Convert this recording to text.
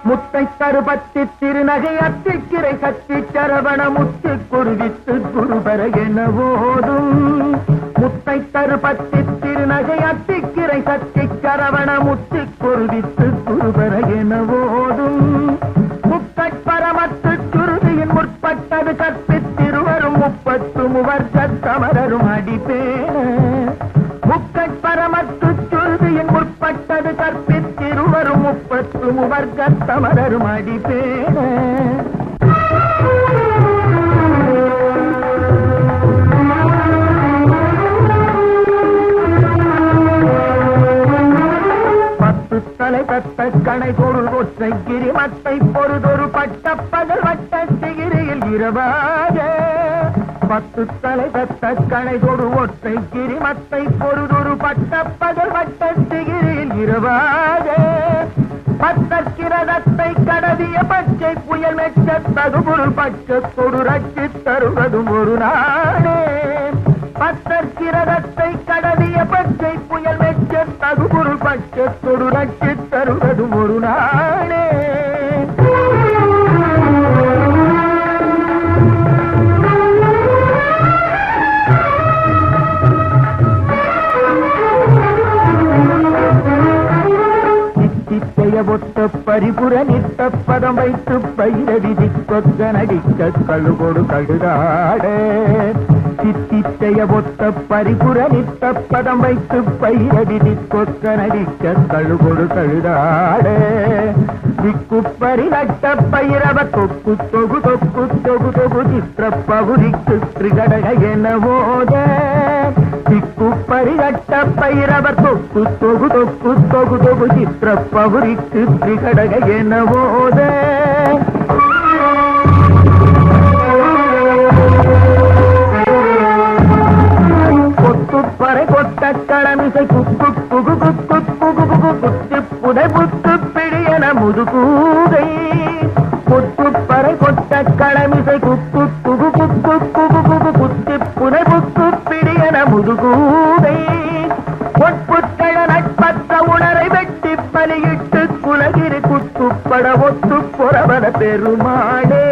முத்தை தருபத்தி திருநகை அத்திக்கிரை சக்தி சரவண முத்து குருவித்து குருபர என ஓதும். முத்தை தருபத்தி திருநகை அத்திக்கிரை சக்தி சரவண முத்து குருவித்து குருபர என ஓதும். முக்கட்பரமத்து சுருதியின் முற்பட்டது கற்பித்திருவரும் 30 முவர்க்கத்தமரரும் அடிப்பேன. முக்கட்பரமத்து சுருதியின் முற்பட்டது கற்பித்திருவரும் 30 முவர்க்கத்தமரரும் அடிப்பேன. தலை தத்த கணை பொருள் ஒற்றை கிரிமத்தை பொறுதொரு பட்ட பகல் வட்ட சிகிரியில் இரவாக. 10 தலை தத்த கணை பொரு ஒற்றை கிரிமத்தை பொறுதொரு பட்ட பகல் வட்ட சிகிரியில் இரவாக. பத்தற்கிரதத்தை கடவிய பச்சை புயல் மெச்ச தகுபொருள் பட்சத்தொடு ரட்சி தருவதும் ஒரு நாடே. பத்தற்கிரதத்தை கடவிய பச்சை புயல் மெச்ச தகுபொருள் பட்சத்தொடு ரட்சி தருவதும் ஒரு நாடே. ஒத்த பரிபுர நித்த பதம் வைத்து பயிரடி கொத்த நடிக்க கழுகொடு கழுதாட. சித்தித்தைய ஒத்த பரிபுர நித்த பதம் வைத்து பயிரடி கொத்த நடிக்க கழுகொடு கழுதாட. திக்குப்பரி நட்ட பயிரவ தொக்கு தொகு தொக்கு தொகு தொகு சித்திர பகுதிக்கு திரிகடக என ஓத. திக்குப்பரி நட்ட பயிரவ தொக்கு தொகு தொக்கு தொகு தொகு சித்திர பகுதிக்கு திரிகடக என ஓத. கொத்துப்பறை கொட்ட கடமிசை குக்கு குகு குக்கு குகு குகு குத்தி புதை புத்து பிடியன முதுகூதை. கொத்துப்பறை கொட்ட கடமிசை குக்கு குகு குக்கு குகு குகு குத்தி புதை புத்து பிடியன முதுகூதை. பொற்புத்தள நட்பற்ற உணரை வெட்டி பலியிட்டு குலகிரி குத்துப்பட ஒத்து புறவன பெருமாளே.